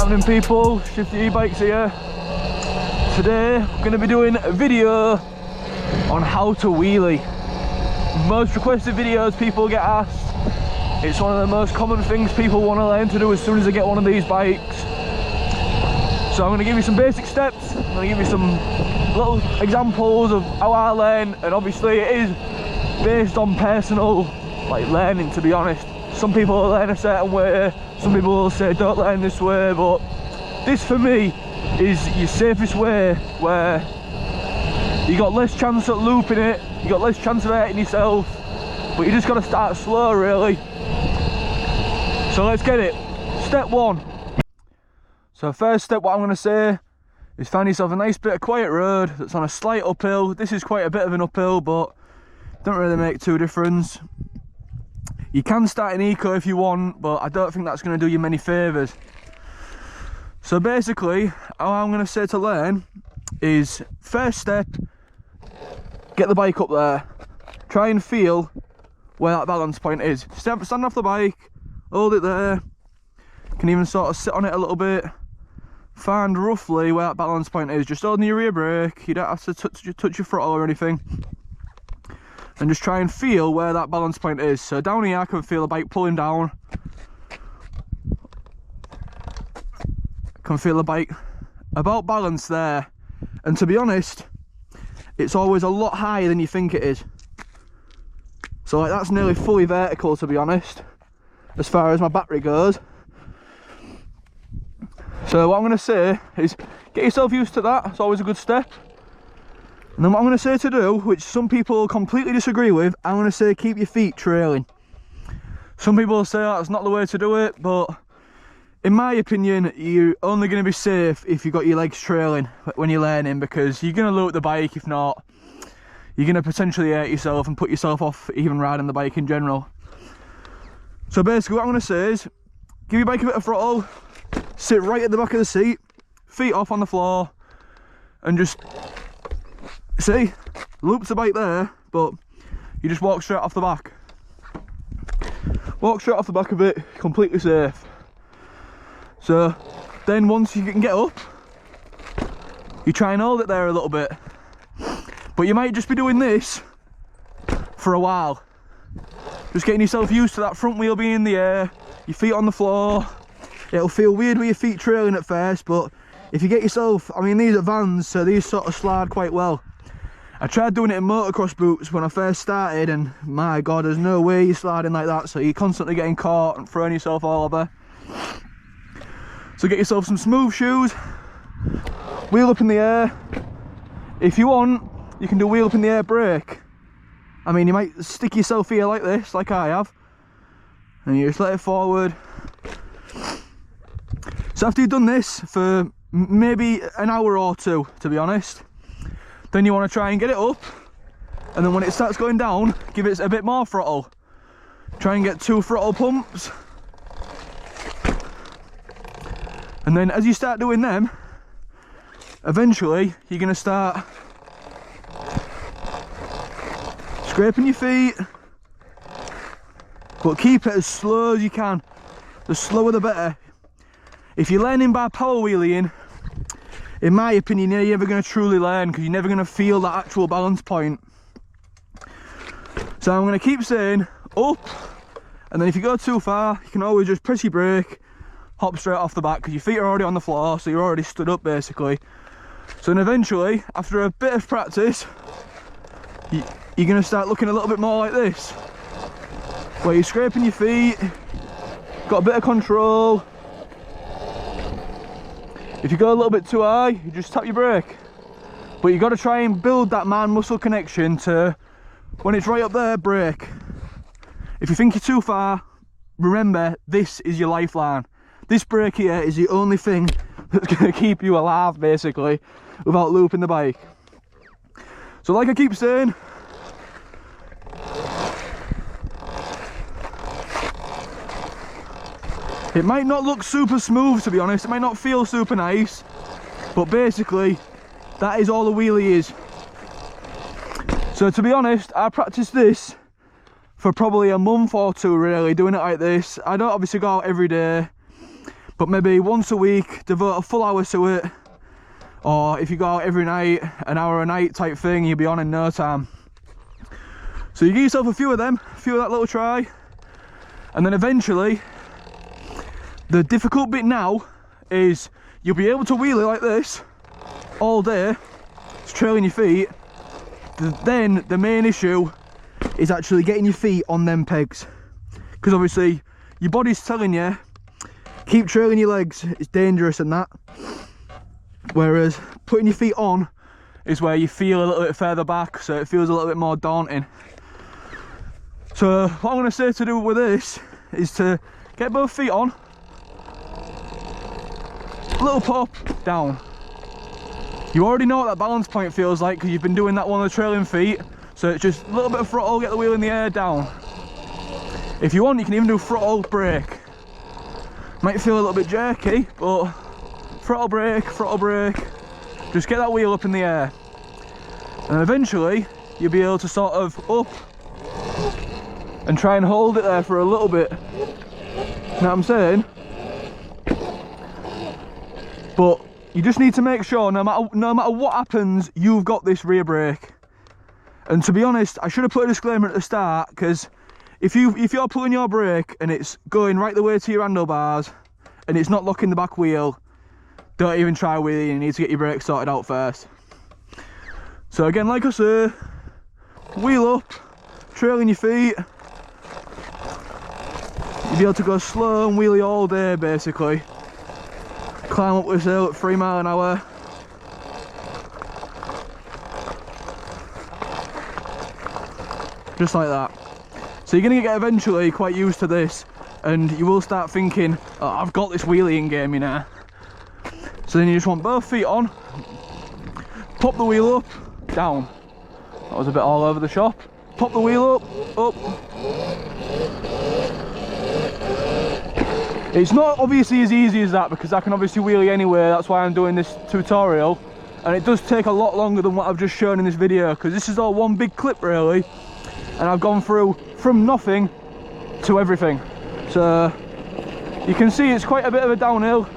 Morning people, Shifty E-Bikes here. Today I'm going to be doing a video on how to wheelie. Most requested videos people get asked. It's one of the most common things people want to learn to do as soon as they get one of these bikes. So I'm going to give you some basic steps, I'm going to give you some little examples of how I learn, and obviously it is based on personal learning, to be honest. Some people will learn a certain way, some people will say don't learn this way, but this for me is your safest way, where you got less chance at looping it, you got less chance of hurting yourself, but you just got to start slow really. So let's get it. Step one. So first step, what I'm going to say is find yourself a nice bit of quiet road that's on a slight uphill. This is quite a bit of an uphill, but don't really make too difference. You can start in eco if you want, but I don't think that's going to do you many favours. So basically, how I'm going to say to learn is, first step, get the bike up there. Try and feel where that balance point is. Stand off the bike, hold it there. You can even sort of sit on it a little bit. Find roughly where that balance point is. Just holding your rear brake, you don't have to touch your throttle or anything. And just try and feel where that balance point is. So down here I can feel the bike pulling down. I can feel the bike about balanced there. And to be honest, it's always a lot higher than you think it is. So that's nearly fully vertical, to be honest, as far as my battery goes. So what I'm going to say is get yourself used to that. It's always a good step. And then what I'm going to say to do, which some people completely disagree with, I'm going to say keep your feet trailing. Some people will say that's not the way to do it, but in my opinion, you're only going to be safe if you've got your legs trailing when you're learning, because you're going to loop the bike. If not, you're going to potentially hurt yourself and put yourself off even riding the bike in general. So basically what I'm going to say is give your bike a bit of throttle, sit right at the back of the seat, feet off on the floor, and just see, loops the bike there, but you just walk straight off the back. Walk straight off the back of it, completely safe. So then once you can get up, you try and hold it there a little bit. But you might just be doing this for a while. Just getting yourself used to that front wheel being in the air, your feet on the floor. It'll feel weird with your feet trailing at first, but if you get yourself, I mean these are Vans, so these sort of slide quite well. I tried doing it in motocross boots when I first started, and my god, there's no way you're sliding like that, so you're constantly getting caught and throwing yourself all over. So get yourself some smooth shoes, wheel up in the air. If you want, you can do wheel up in the air brake. I mean, you might stick yourself here like this, like I have, and you just let it forward. So after you've done this for maybe an hour or two, to be honest, then you want to try and get it up, and then when it starts going down, give it a bit more throttle. Try and get 2 throttle pumps, and then as you start doing them, eventually you're going to start scraping your feet, but keep it as slow as you can. The slower the better. If you're learning by power wheeling, in my opinion, you're never going to truly learn, because you're never going to feel that actual balance point. So I'm going to keep saying up, and then if you go too far, you can always just press your brake, hop straight off the back, because your feet are already on the floor, so you're already stood up basically. So then eventually, after a bit of practice, you're going to start looking a little bit more like this, where you're scraping your feet, got a bit of control. If you go a little bit too high, you just tap your brake. But you got to try and build that man-muscle connection to, when it's right up there, brake. If you think you're too far, remember, this is your lifeline. This brake here is the only thing that's going to keep you alive, basically, without looping the bike. So like I keep saying, it might not look super smooth, to be honest, it might not feel super nice, but basically that is all the wheelie is. So to be honest, I practiced this for probably a month or two really, doing it like this. I don't obviously go out every day, but maybe once a week devote a full hour to it, or if you go out every night, an hour a night type thing, you'll be on in no time. So you give yourself a few of them, a few of that little try, and then eventually the difficult bit now is you'll be able to wheelie like this all day, it's trailing your feet. Then the main issue is actually getting your feet on them pegs, because obviously your body's telling you keep trailing your legs, it's dangerous and that, whereas putting your feet on is where you feel a little bit further back, so it feels a little bit more daunting. So what I'm going to say to do with this is to get both feet on, little pop down. You already know what that balance point feels like because you've been doing that one with the trailing feet, so it's just a little bit of throttle, get the wheel in the air, down. If you want, you can even do throttle brake. Might feel a little bit jerky, but throttle brake, just get that wheel up in the air, and eventually you'll be able to sort of up and try and hold it there for a little bit. You know what I'm saying? But you just need to make sure no matter what happens, you've got this rear brake. And to be honest, I should have put a disclaimer at the start, because if you're pulling your brake and it's going right the way to your handlebars and it's not locking the back wheel, don't even try wheelie. You need to get your brakes sorted out first. So again, like I say, wheel up, trailing your feet. You'll be able to go slow and wheelie all day basically. Climb up this hill at 3 miles an hour. Just like that. So you're going to get eventually quite used to this, and you will start thinking, oh, I've got this wheeling game, you know. So then you just want both feet on, pop the wheel up, down. That was a bit all over the shop. Pop the wheel up. It's not obviously as easy as that, because I can obviously wheelie anywhere. That's why I'm doing this tutorial, and it does take a lot longer than what I've just shown in this video, because this is all one big clip really, and I've gone through from nothing to everything. So you can see it's quite a bit of a downhill.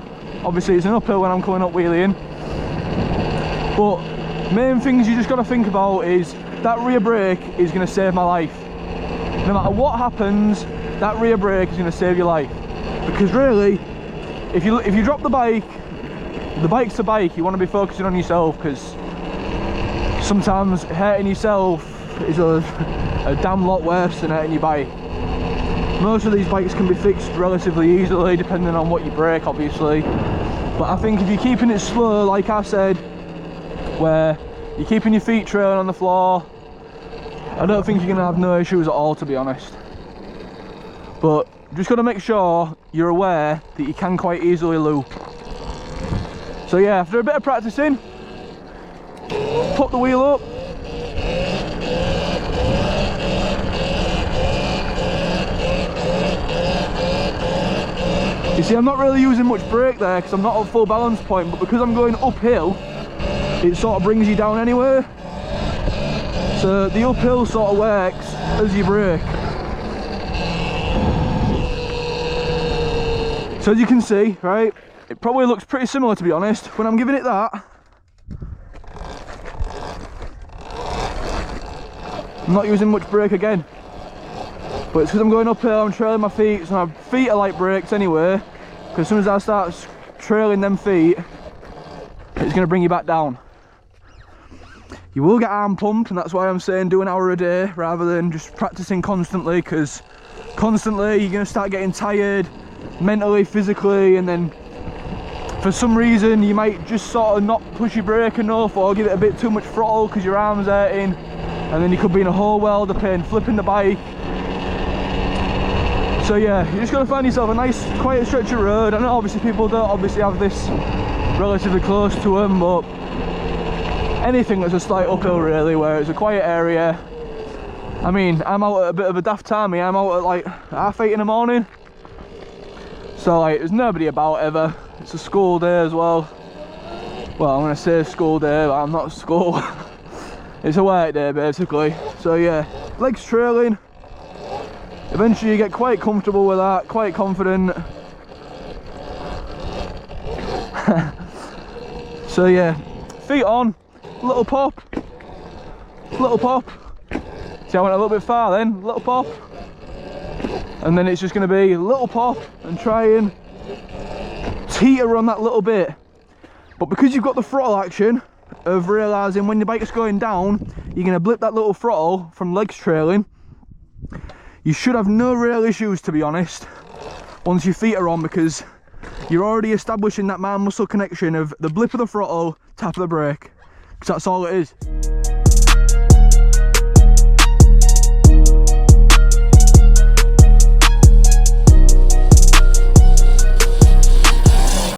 Obviously it's an uphill when I'm coming up wheeling, but main things you just got to think about is that rear brake is going to save my life. No matter what happens, that rear brake is going to save your life. Because really, if you drop the bike's a bike, you want to be focusing on yourself, because sometimes hurting yourself is a damn lot worse than hurting your bike. Most of these bikes can be fixed relatively easily, depending on what you brake obviously, but I think if you're keeping it slow, like I said, where you're keeping your feet trailing on the floor, I don't think you're going to have no issues at all, to be honest. But just got to make sure you're aware that you can quite easily loop. So yeah, after a bit of practicing, pop the wheel up, you see I'm not really using much brake there because I'm not at full balance point, but because I'm going uphill, it sort of brings you down anyway. So the uphill sort of works as you brake. So as you can see, right, it probably looks pretty similar, to be honest. When I'm giving it that, I'm not using much brake again, but it's because I'm going uphill, I'm trailing my feet, so my feet are like brakes anyway, because as soon as I start trailing them feet, it's going to bring you back down. You will get arm pump, and that's why I'm saying do an hour a day rather than just practicing constantly, because constantly you're going to start getting tired mentally, physically, and then for some reason you might just sort of not push your brake enough or give it a bit too much throttle because your arm's hurting, and then you could be in a whole world of pain flipping the bike. So yeah, you just got to find yourself a nice quiet stretch of road. I know obviously people don't obviously have this relatively close to them, but anything that's a slight uphill really, where it's a quiet area. I mean, I'm out at a bit of a daft time here. I'm out at like 8:30 in the morning, so like there's nobody about ever. It's a school day as well. Well, I'm gonna say school day, but I'm not at school. It's a work day basically. So yeah, legs trailing. Eventually you get quite comfortable with that, quite confident. So yeah, feet on, little pop, little pop. See, I went a little bit far then, little pop. And then it's just going to be a little pop and try and teeter on that little bit. But because you've got the throttle action of realising when the bike's going down, you're going to blip that little throttle from legs trailing. You should have no real issues, to be honest, once your feet are on, because you're already establishing that man muscle connection of the blip of the throttle, tap of the brake, because that's all it is.